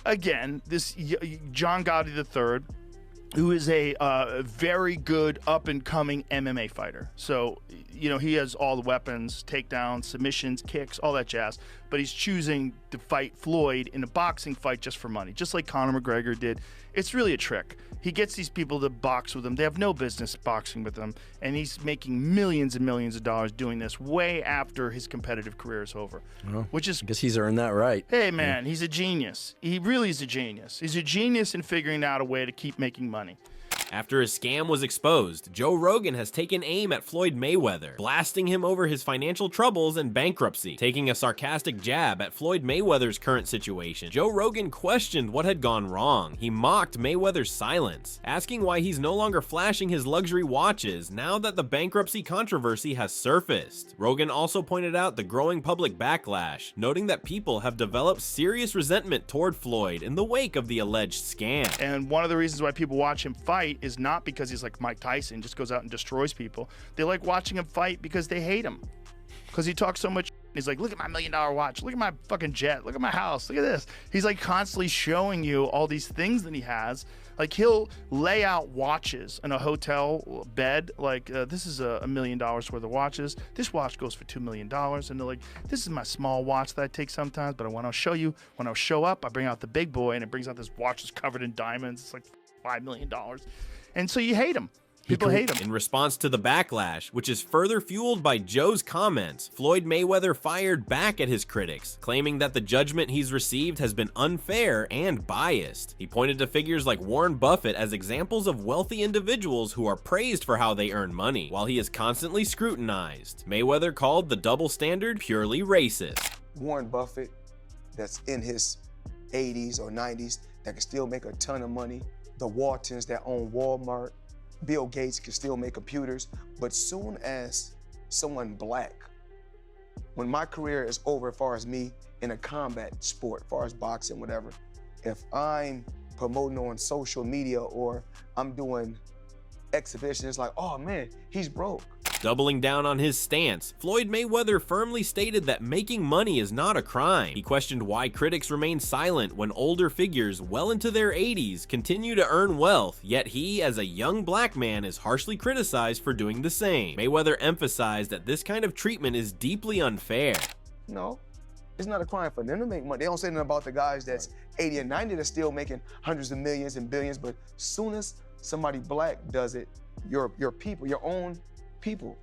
again, this John Gotti III, who is a very good up-and-coming MMA fighter. So, you know, he has all the weapons, takedowns, submissions, kicks, all that jazz. But he's choosing to fight Floyd in a boxing fight just for money, just like Conor McGregor did. It's really a trick. He gets these people to box with him. They have no business boxing with him. And he's making millions and millions of dollars doing this way after his competitive career is over. Well, which is, I guess he's earned that right. Hey, man, he's a genius. He really is a genius. He's a genius in figuring out a way to keep making money. After his scam was exposed, Joe Rogan has taken aim at Floyd Mayweather, blasting him over his financial troubles and bankruptcy. Taking a sarcastic jab at Floyd Mayweather's current situation, Joe Rogan questioned what had gone wrong. He mocked Mayweather's silence, asking why he's no longer flashing his luxury watches now that the bankruptcy controversy has surfaced. Rogan also pointed out the growing public backlash, noting that people have developed serious resentment toward Floyd in the wake of the alleged scam. And one of the reasons why people watch him fight is not because he's like Mike Tyson, just goes out and destroys people. They like watching him fight because they hate him. Because he talks so much. He's like, look at my $1 million watch. Look at my fucking jet. Look at my house. Look at this. He's like constantly showing you all these things that he has. Like he'll lay out watches in a hotel bed. Like this is $1 million worth of watches. This watch goes for $2 million. And they're like, this is my small watch that I take sometimes. But when I'll show you, when I'll show up, I bring out the big boy and it brings out this watch that's covered in diamonds. It's like $5 million. And so you hate him. People hate him. In response to the backlash, which is further fueled by Joe's comments, Floyd Mayweather fired back at his critics, claiming that the judgment he's received has been unfair and biased. He pointed to figures like Warren Buffett as examples of wealthy individuals who are praised for how they earn money, while he is constantly scrutinized. Mayweather called the double standard purely racist. Warren Buffett, that's in his 80s or 90s, that can still make a ton of money. The Waltons that own Walmart, Bill Gates can still make computers, but soon as someone black, when my career is over as far as me in a combat sport, as far as boxing, whatever, if I'm promoting on social media or I'm doing exhibitions, it's like, oh man, he's broke. Doubling down on his stance, Floyd Mayweather firmly stated that making money is not a crime. He questioned why critics remain silent when older figures well into their 80s continue to earn wealth, yet he, as a young black man, is harshly criticized for doing the same. Mayweather emphasized that this kind of treatment is deeply unfair. No, it's not a crime for them to make money. They don't say nothing about the guys that's 80 and 90 that's still making hundreds of millions and billions, but soon as somebody black does it, your people, your own people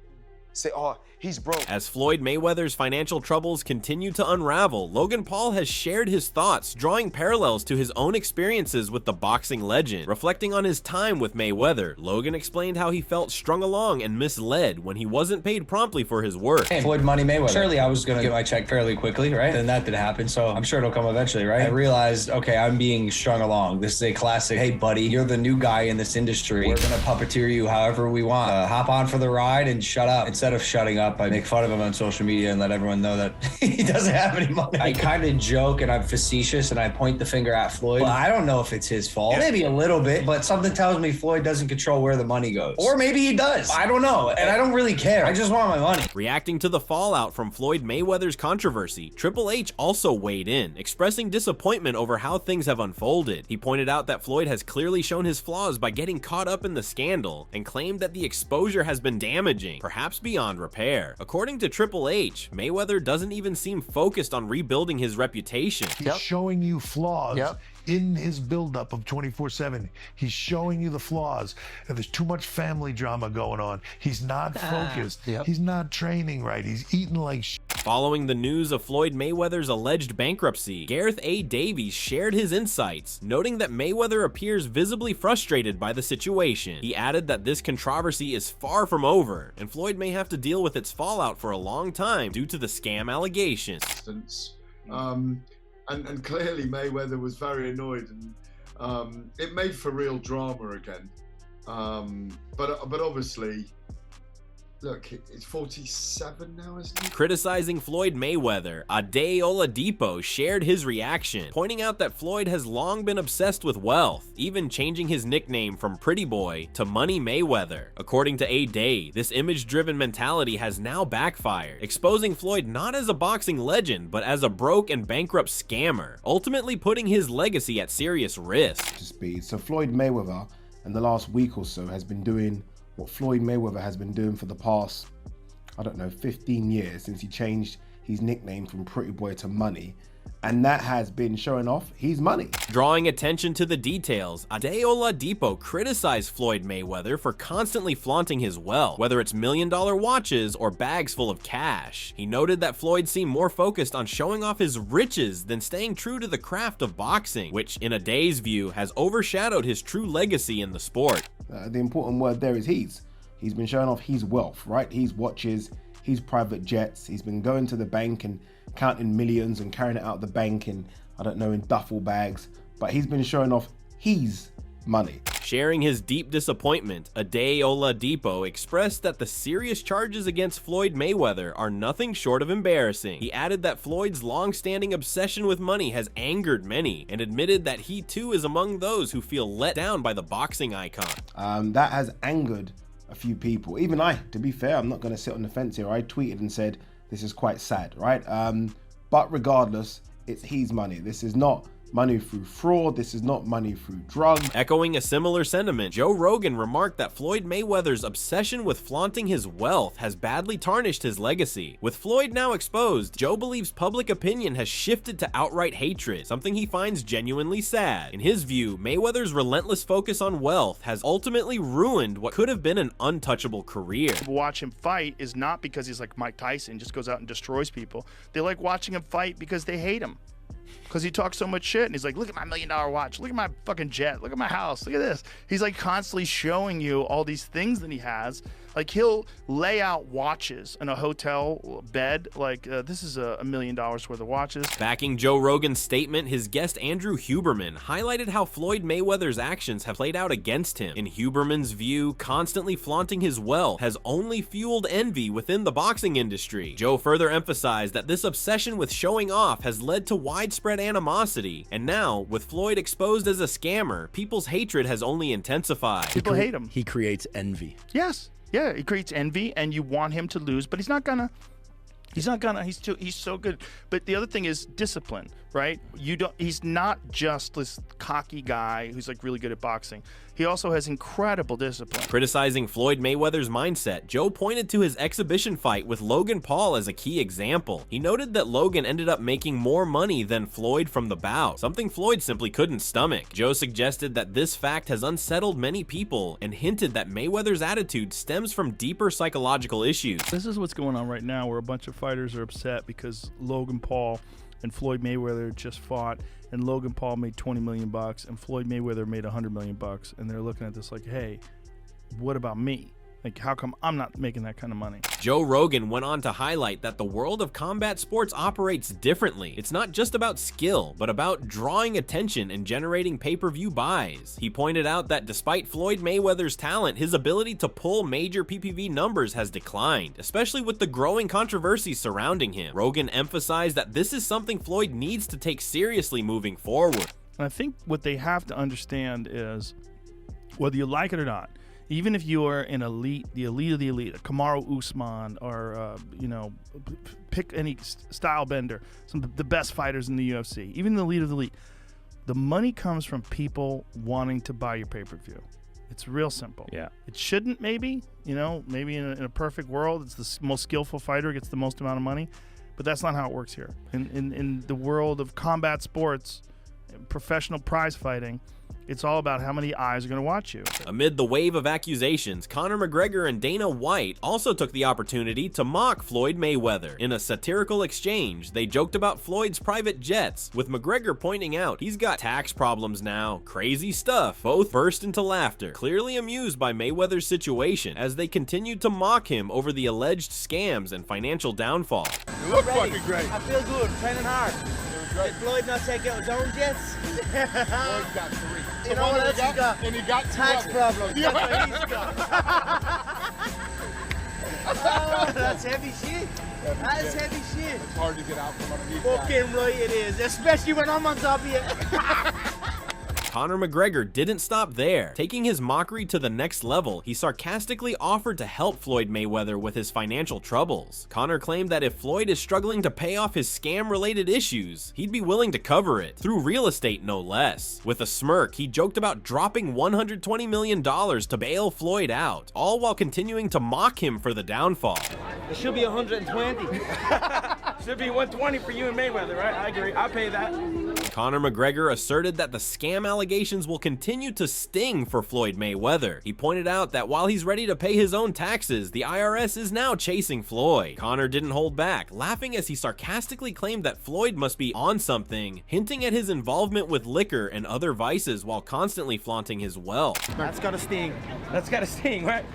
say, oh, he's broke. As Floyd Mayweather's financial troubles continue to unravel, Logan Paul has shared his thoughts, drawing parallels to his own experiences with the boxing legend. Reflecting on his time with Mayweather, Logan explained how he felt strung along and misled when he wasn't paid promptly for his work. Hey, Floyd Money Mayweather. Surely I was gonna get my check fairly quickly, right? Then that did happen, so I'm sure it'll come eventually, right? I realized, okay, I'm being strung along. This is a classic, hey buddy, you're the new guy in this industry. We're gonna puppeteer you however we want. Hop on for the ride and shut up. Instead of shutting up, I make fun of him on social media and let everyone know that he doesn't have any money. I kind of joke and I'm facetious and I point the finger at Floyd. Well, I don't know if it's his fault. Maybe a little bit, but something tells me Floyd doesn't control where the money goes. Or maybe he does. I don't know, and I don't really care. I just want my money. Reacting to the fallout from Floyd Mayweather's controversy, Triple H also weighed in, expressing disappointment over how things have unfolded. He pointed out that Floyd has clearly shown his flaws by getting caught up in the scandal, and claimed that the exposure has been damaging, perhaps beyond repair. According to Triple H, Mayweather doesn't even seem focused on rebuilding his reputation. He's showing you flaws in his buildup of 24/7. He's showing you the flaws. And there's too much family drama going on. He's not focused. He's not training right. He's eating like shit. Following the news of Floyd Mayweather's alleged bankruptcy, Gareth A. Davies shared his insights, noting that Mayweather appears visibly frustrated by the situation. He added that this controversy is far from over, and Floyd may have to deal with its fallout for a long time due to the scam allegations. And clearly Mayweather was very annoyed, and it made for real drama again. But obviously, look, it's 47 now, isn't he? Criticizing Floyd Mayweather, Ade Oladipo shared his reaction, pointing out that Floyd has long been obsessed with wealth, even changing his nickname from Pretty Boy to Money Mayweather. According to Ade, this image-driven mentality has now backfired, exposing Floyd not as a boxing legend, but as a broke and bankrupt scammer, ultimately putting his legacy at serious risk. So Floyd Mayweather, in the last week or so, has been doing what Floyd Mayweather has been doing for the past, I don't know, 15 years, since he changed his nickname from Pretty Boy to Money. And that has been showing off his money. Drawing attention to the details, Ade Oladipo criticized Floyd Mayweather for constantly flaunting his wealth, whether it's million-dollar watches or bags full of cash. He noted that Floyd seemed more focused on showing off his riches than staying true to the craft of boxing, which in Ade's view has overshadowed his true legacy in the sport. The important word there is he's. He's been showing off his wealth, right? His watches, his private jets. He's been going to the bank and counting millions and carrying it out the bank in, I don't know, in duffel bags. But he's been showing off his money. Sharing his deep disappointment, Ade Oladipo expressed that the serious charges against Floyd Mayweather are nothing short of embarrassing. He added that Floyd's long-standing obsession with money has angered many, and admitted that he too is among those who feel let down by the boxing icon. That has angered a few people. Even I, to be fair, I'm not going to sit on the fence here. I tweeted and said, this is quite sad, right? But regardless, it's his money. This is not money through fraud. This is not money through drugs. Echoing a similar sentiment, Joe Rogan remarked that Floyd Mayweather's obsession with flaunting his wealth has badly tarnished his legacy. With Floyd now exposed, Joe believes public opinion has shifted to outright hatred, something he finds genuinely sad. In his view, Mayweather's relentless focus on wealth has ultimately ruined what could have been an untouchable career. People watch him fight is not because he's like Mike Tyson, just goes out and destroys people. They like watching him fight because they hate him. Because he talks so much shit and he's like, look at my $1 million watch, look at my fucking jet, look at my house, look at this. He's like constantly showing you all these things that he has. Like he'll lay out watches in a hotel bed, like this is $1 million worth of watches. Backing Joe Rogan's statement, his guest Andrew Huberman highlighted how Floyd Mayweather's actions have played out against him. In Huberman's view, constantly flaunting his wealth has only fueled envy within the boxing industry. Joe further emphasized that this obsession with showing off has led to widespread animosity, and now, with Floyd exposed as a scammer, people's hatred has only intensified. People hate him. He creates envy. Yes. Yeah, he creates envy, and you want him to lose, but he's not gonna. He's so good. But the other thing is discipline, right? He's not just this cocky guy who's like really good at boxing. He also has incredible discipline. Criticizing Floyd Mayweather's mindset, Joe pointed to his exhibition fight with Logan Paul as a key example. He noted that Logan ended up making more money than Floyd from the bout, something Floyd simply couldn't stomach. Joe suggested that this fact has unsettled many people and hinted that Mayweather's attitude stems from deeper psychological issues. This is what's going on right now, where a bunch of fighters are upset because Logan Paul and Floyd Mayweather just fought, and Logan Paul made $20 million and Floyd Mayweather made $100 million, and they're looking at this like, hey, what about me? Like, how come I'm not making that kind of money? Joe Rogan went on to highlight that the world of combat sports operates differently. It's not just about skill, but about drawing attention and generating pay-per-view buys. He pointed out that despite Floyd Mayweather's talent, his ability to pull major PPV numbers has declined, especially with the growing controversy surrounding him. Rogan emphasized that this is something Floyd needs to take seriously moving forward. And I think what they have to understand is, whether you like it or not, even if you are an elite, the elite of the elite, a Kamaru Usman, or pick any style bender, some of the best fighters in the UFC, even the elite of the elite, the money comes from people wanting to buy your pay-per-view. It's real simple. Yeah. It shouldn't, maybe in a perfect world, it's the most skillful fighter gets the most amount of money, but that's not how it works here. In the world of combat sports, professional prize fighting, it's all about how many eyes are going to watch you. Amid the wave of accusations, Conor McGregor and Dana White also took the opportunity to mock Floyd Mayweather. In a satirical exchange, they joked about Floyd's private jets, with McGregor pointing out he's got tax problems now, crazy stuff. Both burst into laughter, clearly amused by Mayweather's situation, as they continued to mock him over the alleged scams and financial downfall. You look fucking great. I feel good, training hard. Did Floyd not take out his own jets? Floyd's got 3. You know what else he's got? And he got 2 Tax others. problems. Yeah. That's what he's got. That's heavy shit. That is heavy shit. It's hard to get out from underneath that. Fucking right it is, especially when I'm on top of you. Conor McGregor didn't stop there. Taking his mockery to the next level, he sarcastically offered to help Floyd Mayweather with his financial troubles. Conor claimed that if Floyd is struggling to pay off his scam-related issues, he'd be willing to cover it, through real estate no less. With a smirk, he joked about dropping $120 million to bail Floyd out, all while continuing to mock him for the downfall. It should be 120. Should be 120 for you and Mayweather, right? I agree. I'll pay that. Conor McGregor asserted that the scam allegations will continue to sting for Floyd Mayweather. He pointed out that while he's ready to pay his own taxes, the IRS is now chasing Floyd. Conor didn't hold back, laughing as he sarcastically claimed that Floyd must be on something, hinting at his involvement with liquor and other vices while constantly flaunting his wealth. That's gotta sting. That's gotta sting, right?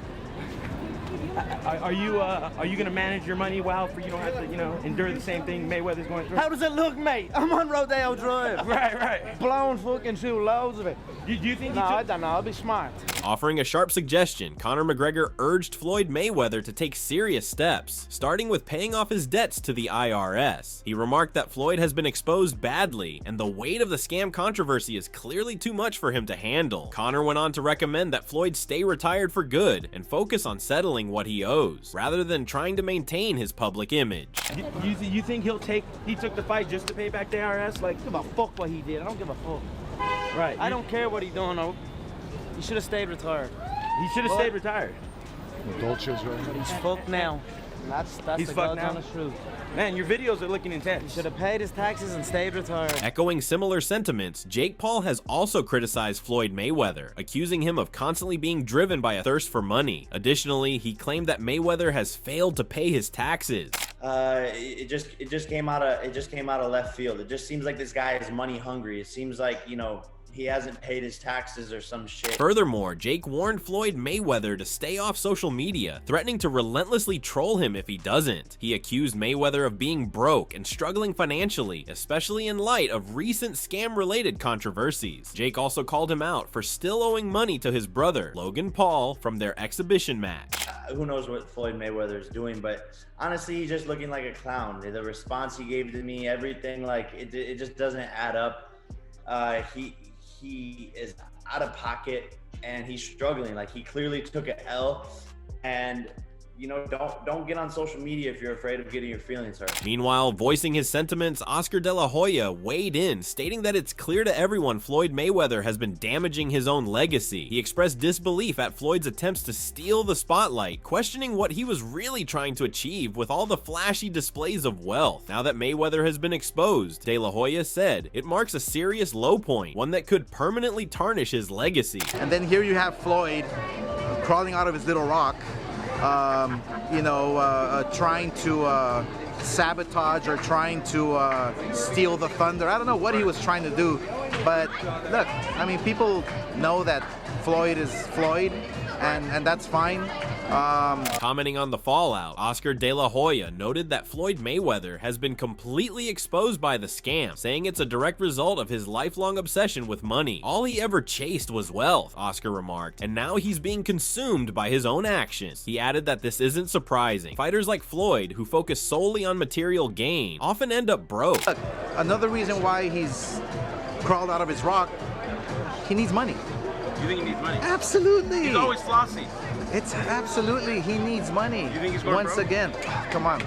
Are you gonna manage your money well for you don't have to, endure the same thing Mayweather's going through? How does it look, mate? I'm on Rodeo Drive. Right. Blowing fucking through loads of it. Do you think No, I don't know. I'll be smart. Offering a sharp suggestion, Conor McGregor urged Floyd Mayweather to take serious steps, starting with paying off his debts to the IRS. He remarked that Floyd has been exposed badly, and the weight of the scam controversy is clearly too much for him to handle. Conor went on to recommend that Floyd stay retired for good and focus on settling what he owes, rather than trying to maintain his public image. You think he took the fight just to pay back the IRS? Like, Give a fuck what he did. I don't give a fuck. right. I don't care what he doing. He should have stayed retired. He should have stayed retired. Dolce's right. He's fucked now. That's He's the fucked God's now? honest truth. Man, your videos are looking intense. Should have paid his taxes and stayed retired. Echoing similar sentiments, Jake Paul has also criticized Floyd Mayweather, accusing him of constantly being driven by a thirst for money. Additionally, he claimed that Mayweather has failed to pay his taxes. It just came out of left field. It just seems like this guy is money hungry. It seems like, he hasn't paid his taxes or some shit. Furthermore, Jake warned Floyd Mayweather to stay off social media, threatening to relentlessly troll him if he doesn't. He accused Mayweather of being broke and struggling financially, especially in light of recent scam-related controversies. Jake also called him out for still owing money to his brother, Logan Paul, from their exhibition match. Who knows what Floyd Mayweather is doing, but honestly, he's just looking like a clown. The response he gave to me, everything, like, it just doesn't add up. He is out of pocket and he's struggling. Like, he clearly took an L, and don't get on social media if you're afraid of getting your feelings hurt. Meanwhile, voicing his sentiments, Oscar De La Hoya weighed in, stating that it's clear to everyone Floyd Mayweather has been damaging his own legacy. He expressed disbelief at Floyd's attempts to steal the spotlight, questioning what he was really trying to achieve with all the flashy displays of wealth. Now that Mayweather has been exposed, De La Hoya said, it marks a serious low point, one that could permanently tarnish his legacy. And then here you have Floyd crawling out of his little rock, trying to sabotage or trying to steal the thunder. I don't know what he was trying to do, but look, I mean, people know that Floyd is Floyd, and that's fine. Commenting on the fallout, Oscar De La Hoya noted that Floyd Mayweather has been completely exposed by the scam, saying it's a direct result of his lifelong obsession with money. All he ever chased was wealth, Oscar remarked, and now he's being consumed by his own actions. He added that this isn't surprising. Fighters like Floyd, who focus solely on material gain, often end up broke. Look, another reason why he's crawled out of his rock, he needs money. You think he needs money? Absolutely. He's always flossy. It's absolutely, he needs money. You think he's going Once broke? again, come on.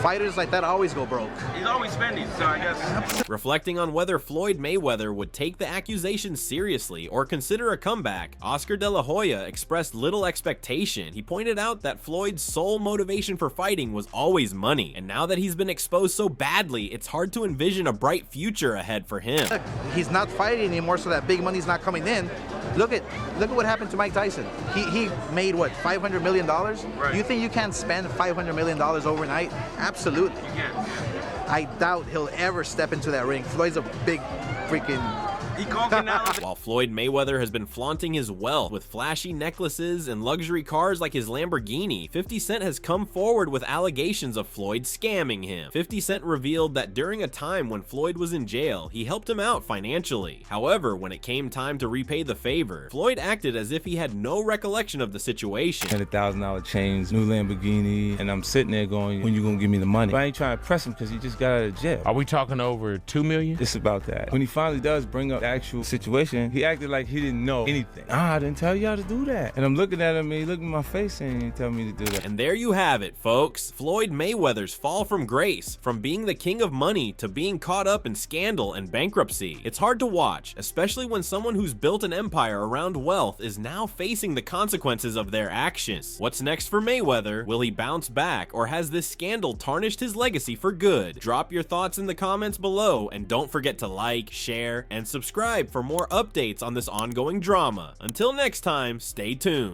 Fighters like that always go broke. He's always spending, so I guess. Reflecting on whether Floyd Mayweather would take the accusations seriously or consider a comeback, Oscar De La Hoya expressed little expectation. He pointed out that Floyd's sole motivation for fighting was always money, and now that he's been exposed so badly, it's hard to envision a bright future ahead for him. Look, he's not fighting anymore, so that big money's not coming in. Look at what happened to Mike Tyson. He made what, $500 million? Right. You think you can spend $500 million overnight? Absolutely. You can't. I doubt he'll ever step into that ring. Floyd's a big freaking While Floyd Mayweather has been flaunting his wealth with flashy necklaces and luxury cars like his Lamborghini, 50 Cent has come forward with allegations of Floyd scamming him. 50 Cent revealed that during a time when Floyd was in jail, he helped him out financially. However, when it came time to repay the favor, Floyd acted as if he had no recollection of the situation. $100,000 chains, new Lamborghini, and I'm sitting there going, when you gonna give me the money? But I ain't trying to press him because he just got out of jail. Are we talking over $2 million? It's about that. When he finally does bring up the actual situation, he acted like he didn't know anything. I didn't tell y'all to do that. And I'm looking at him and he looked in my face and he tell me to do that. And there you have it, folks. Floyd Mayweather's fall from grace, from being the king of money to being caught up in scandal and bankruptcy. It's hard to watch, especially when someone who's built an empire around wealth is now facing the consequences of their actions. What's next for Mayweather? Will he bounce back, or has this scandal tarnished his legacy for good? Drop your thoughts in the comments below, and don't forget to like, share, and subscribe for more updates on this ongoing drama. Until next time, stay tuned.